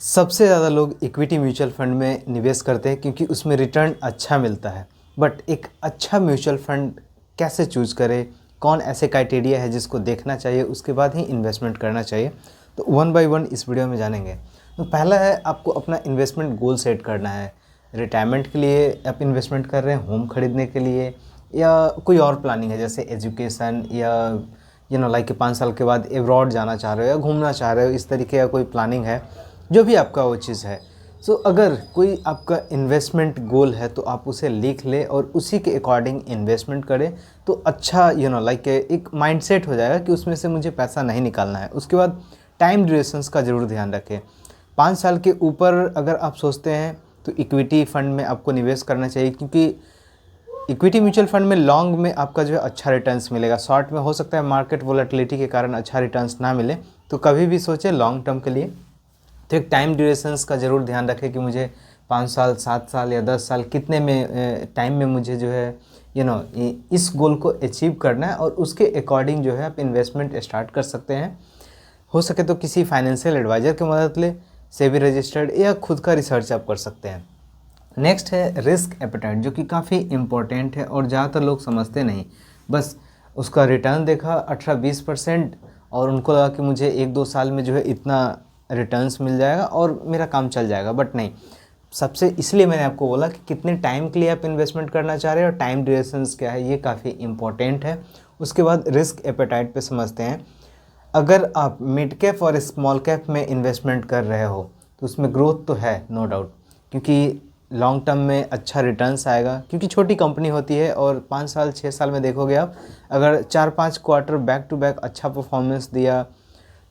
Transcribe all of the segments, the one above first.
सबसे ज़्यादा लोग इक्विटी म्यूचुअल फंड में निवेश करते हैं क्योंकि उसमें रिटर्न अच्छा मिलता है। बट एक अच्छा म्यूचुअल फंड कैसे चूज़ करें, कौन ऐसे क्राइटेरिया है जिसको देखना चाहिए, उसके बाद ही इन्वेस्टमेंट करना चाहिए, तो वन बाय वन इस वीडियो में जानेंगे। तो पहला है, आपको अपना इन्वेस्टमेंट गोल सेट करना है। रिटायरमेंट के लिए आप इन्वेस्टमेंट कर रहे हैं, होम खरीदने के लिए, या कोई और प्लानिंग है जैसे एजुकेशन, या लाइक 5 साल के बाद एब्रॉड जाना चाह रहे हो या घूमना चाह रहे हो, इस तरीके का कोई प्लानिंग है, जो भी आपका वो चीज़ है। सो अगर कोई आपका इन्वेस्टमेंट गोल है तो आप उसे लिख ले और उसी के अकॉर्डिंग इन्वेस्टमेंट करें, तो अच्छा लाइक एक माइंडसेट हो जाएगा कि उसमें से मुझे पैसा नहीं निकालना है। उसके बाद टाइम ड्यूरेशंस का ज़रूर ध्यान रखें। 5 साल के ऊपर अगर आप सोचते हैं तो इक्विटी फ़ंड में आपको निवेश करना चाहिए, क्योंकि इक्विटी म्यूचुअल फंड में लॉन्ग में आपका जो है अच्छा रिटर्न्स मिलेगा। शॉर्ट में हो सकता है मार्केट वोलेटिलिटी के कारण अच्छा रिटर्न्स ना मिले, तो कभी भी सोचें लॉन्ग टर्म के लिए। तो एक टाइम ड्यूरेशंस का ज़रूर ध्यान रखें कि मुझे 5 साल, 7 साल या 10 साल कितने में टाइम में मुझे जो है इस गोल को अचीव करना है, और उसके अकॉर्डिंग जो है आप इन्वेस्टमेंट स्टार्ट कर सकते हैं। हो सके तो किसी फाइनेंशियल एडवाइज़र की मदद ले, सेबी रजिस्टर्ड, या खुद का रिसर्च आप कर सकते हैं। नेक्स्ट है रिस्क एपेटाइट, जो कि काफ़ी इम्पोर्टेंट है और ज़्यादातर लोग समझते नहीं। बस उसका रिटर्न देखा 18-20% और उनको लगा कि मुझे 1-2 साल में जो है इतना रिटर्न्स मिल जाएगा और मेरा काम चल जाएगा। बट नहीं, सबसे इसलिए मैंने आपको बोला कि कितने टाइम के लिए आप इन्वेस्टमेंट करना चाह रहे हैं और टाइम ड्यूरेशंस क्या है, ये काफ़ी इम्पोर्टेंट है। उसके बाद रिस्क एपेटाइट पे समझते हैं। अगर आप मिड कैप और स्मॉल कैप में इन्वेस्टमेंट कर रहे हो तो उसमें ग्रोथ तो है, नो डाउट, क्योंकि लॉन्ग टर्म में अच्छा रिटर्न्स आएगा, क्योंकि छोटी कंपनी होती है और 5 साल 6 साल में देखोगे आप, अगर 4-5 क्वार्टर बैक टू बैक अच्छा परफॉर्मेंस दिया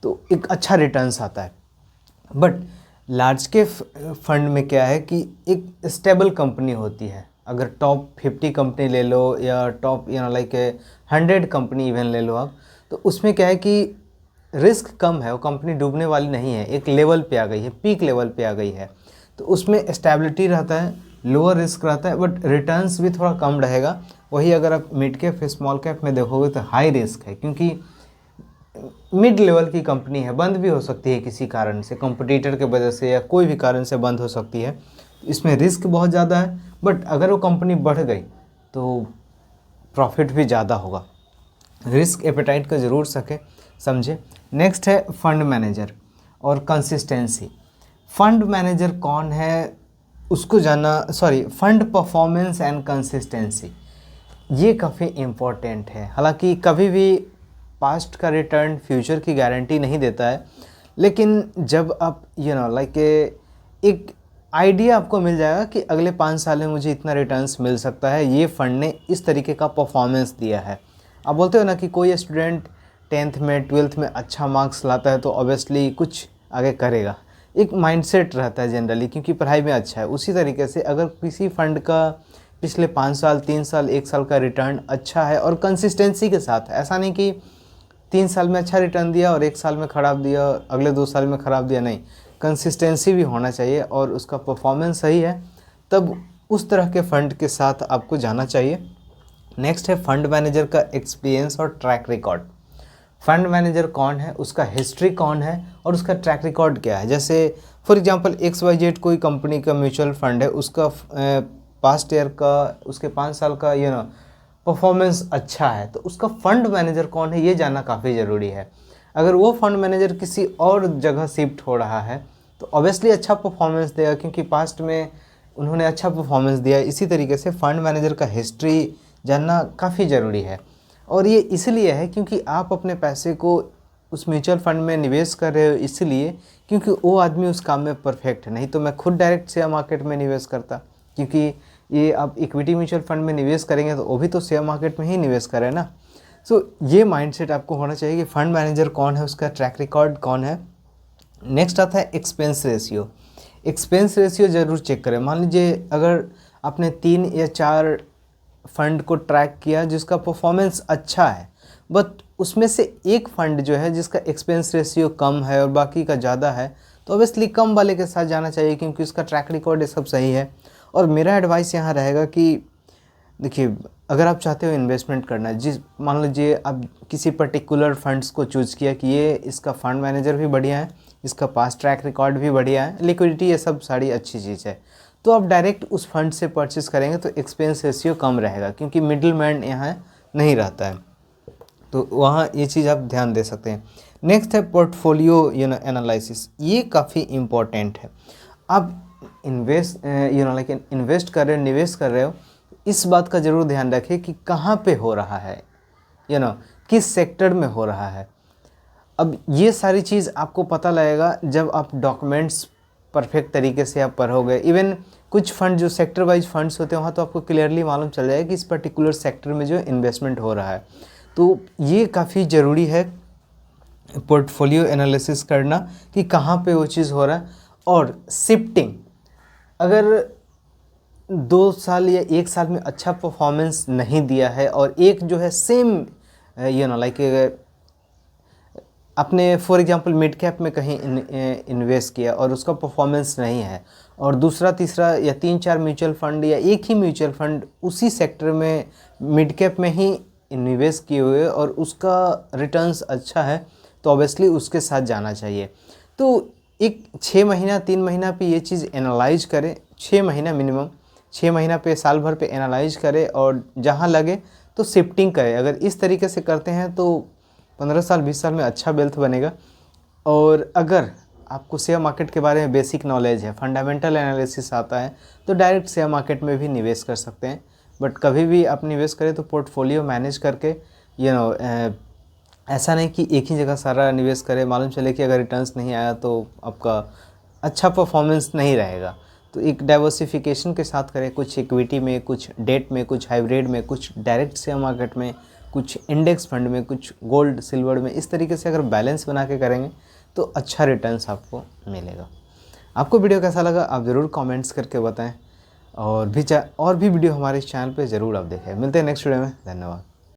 तो एक अच्छा रिटर्न्स आता है। बट लार्ज के फंड में क्या है कि एक स्टेबल कंपनी होती है। अगर टॉप 50 कंपनी ले लो या टॉप लाइक 100 कंपनी इवन ले लो आप, तो उसमें क्या है कि रिस्क कम है, वो कंपनी डूबने वाली नहीं है, एक लेवल पे आ गई है, पीक लेवल पे आ गई है, तो उसमें स्टेबिलिटी रहता है, लोअर रिस्क रहता है, बट रिटर्न्स भी थोड़ा कम रहेगा। वही अगर आप मिड कैप स्मॉल कैप में देखोगे तो हाई रिस्क है, क्योंकि मिड लेवल की कंपनी है, बंद भी हो सकती है किसी कारण से, कंपटीटर के वजह से या कोई भी कारण से बंद हो सकती है। इसमें रिस्क बहुत ज़्यादा है, बट अगर वो कंपनी बढ़ गई तो प्रॉफिट भी ज़्यादा होगा। रिस्क एपेटाइट को ज़रूर समझे। नेक्स्ट है फंड मैनेजर और कंसिस्टेंसी। फंड मैनेजर कौन है उसको जानना, फंड परफॉर्मेंस एंड कंसिस्टेंसी, ये काफ़ी इम्पोर्टेंट है। हालांकि कभी भी पास्ट का रिटर्न फ्यूचर की गारंटी नहीं देता है, लेकिन जब आप लाइक एक आइडिया आपको मिल जाएगा कि अगले 5 साल में मुझे इतना रिटर्न्स मिल सकता है, ये फंड ने इस तरीके का परफॉर्मेंस दिया है। आप बोलते हो ना कि कोई स्टूडेंट 10th में 12th में अच्छा मार्क्स लाता है तो ऑब्वियसली कुछ आगे करेगा, एक माइंडसेट रहता है जनरली, क्योंकि पढ़ाई में अच्छा है। उसी तरीके से अगर किसी फंड का पिछले 5 साल, 3 साल, 1 साल का रिटर्न अच्छा है और कंसिस्टेंसी के साथ, ऐसा नहीं कि 3 साल में अच्छा रिटर्न दिया और 1 साल में ख़राब दिया, अगले 2 साल में ख़राब दिया, नहीं, कंसिस्टेंसी भी होना चाहिए और उसका परफॉर्मेंस सही है, तब उस तरह के फ़ंड के साथ आपको जाना चाहिए। नेक्स्ट है फंड मैनेजर का एक्सपीरियंस और ट्रैक रिकॉर्ड। फंड मैनेजर कौन है, उसका हिस्ट्री कौन है और उसका ट्रैक रिकॉर्ड क्या है। जैसे फॉर एग्जांपल XYZ कोई कंपनी का म्यूचुअल फंड है, उसका पास्ट ईयर का, उसके 5 साल का परफॉर्मेंस अच्छा है, तो उसका फंड मैनेजर कौन है ये जानना काफ़ी ज़रूरी है। अगर वो फंड मैनेजर किसी और जगह शिफ्ट हो रहा है तो ऑब्वियसली अच्छा परफॉर्मेंस देगा, क्योंकि पास्ट में उन्होंने अच्छा परफॉर्मेंस दिया है। इसी तरीके से फंड मैनेजर का हिस्ट्री जानना काफ़ी ज़रूरी है, और ये इसलिए है क्योंकि आप अपने पैसे को उस म्यूचुअल फंड में निवेश कर रहे हो, इसलिए क्योंकि वो आदमी उस काम में परफेक्ट है। नहीं तो मैं खुद डायरेक्ट शेयर मार्केट में निवेश करता, क्योंकि ये आप इक्विटी म्यूचुअल फंड में निवेश करेंगे तो वो भी तो शेयर मार्केट में ही निवेश करें ना। सो ये माइंडसेट आपको होना चाहिए कि फंड मैनेजर कौन है, उसका ट्रैक रिकॉर्ड कौन है। नेक्स्ट आता है एक्सपेंस रेशियो। एक्सपेंस रेशियो ज़रूर चेक करें। मान लीजिए अगर आपने 3 या 4 फंड को ट्रैक किया जिसका परफॉर्मेंस अच्छा है, बट उसमें से एक फ़ंड जो है जिसका एक्सपेंस रेशियो कम है और बाकी का ज़्यादा है, तो ऑब्वियसली कम वाले के साथ जाना चाहिए, क्योंकि उसका ट्रैक रिकॉर्ड ये सब सही है। और मेरा एडवाइस यहाँ रहेगा कि देखिए, अगर आप चाहते हो इन्वेस्टमेंट करना है, जिस मान लीजिए आप किसी पर्टिकुलर फंड्स को चूज़ किया कि ये इसका फंड मैनेजर भी बढ़िया है, इसका पास ट्रैक रिकॉर्ड भी बढ़िया है, लिक्विडिटी ये सब सारी अच्छी चीज़ है, तो आप डायरेक्ट उस फंड से परचेस करेंगे तो एक्सपेंस रेशियो कम रहेगा, क्योंकि मिडिल मैन यहाँ नहीं रहता है। तो वहाँ ये चीज़ आप ध्यान दे सकते हैं। नेक्स्ट है पोर्टफोलियो एनालिसिस। ये काफ़ी इम्पोर्टेंट है। आप इन्वेस्ट कर रहे हो, निवेश कर रहे हो, इस बात का ज़रूर ध्यान रखें कि कहाँ पे हो रहा है, किस सेक्टर में हो रहा है। अब ये सारी चीज़ आपको पता लगेगा जब आप डॉक्यूमेंट्स परफेक्ट तरीके से आप पढ़ोगे। इवन कुछ फंड जो सेक्टर वाइज फंड्स होते हैं वहाँ तो आपको क्लियरली मालूम चल जाएगा कि इस पर्टिकुलर सेक्टर में जो इन्वेस्टमेंट हो रहा है। तो ये काफ़ी ज़रूरी है पोर्टफोलियो एनालिसिस करना कि कहाँ पे वो चीज़ हो रहा है। और शिफ्टिंग, अगर 2 साल या 1 साल में अच्छा परफॉर्मेंस नहीं दिया है और एक जो है सेम आपने फॉर एग्जांपल मिड कैप में कहीं इन्वेस्ट किया और उसका परफॉर्मेंस नहीं है, और दूसरा तीसरा या 3-4 म्यूचुअल फंड या एक ही म्यूचुअल फंड उसी सेक्टर में मिड कैप में ही इन्वेस्ट किए हुए और उसका रिटर्न्स अच्छा है, तो ऑब्वियसली उसके साथ जाना चाहिए। तो एक 6 महीना 3 महीना पे ये चीज़ एनालाइज करें, 6 महीना मिनिमम, 6 महीना पे साल भर पे एनालाइज करें और जहाँ लगे तो शिफ्टिंग करें। अगर इस तरीके से करते हैं तो 15 साल 20 साल में अच्छा वेल्थ बनेगा। और अगर आपको शेयर मार्केट के बारे में बेसिक नॉलेज है, फंडामेंटल एनालिसिस आता है, तो डायरेक्ट शेयर मार्केट में भी निवेश कर सकते हैं। बट कभी भी आप निवेश करें तो पोर्टफोलियो मैनेज करके, ऐसा नहीं कि एक ही जगह सारा निवेश करें, मालूम चले कि अगर रिटर्न्स नहीं आया तो आपका अच्छा परफॉर्मेंस नहीं रहेगा। तो एक डाइवर्सिफिकेशन के साथ करें, कुछ इक्विटी में, कुछ डेट में, कुछ हाइब्रिड में, कुछ डायरेक्ट शेयर मार्केट में, कुछ इंडेक्स फंड में, कुछ गोल्ड सिल्वर में। इस तरीके से अगर बैलेंस बना के करेंगे तो अच्छा रिटर्न्स आपको मिलेगा। आपको वीडियो कैसा लगा आप ज़रूर कमेंट्स करके बताएं, और भी वीडियो हमारे इस चैनल पे ज़रूर आप देखें। मिलते हैं नेक्स्ट वीडियो में। धन्यवाद।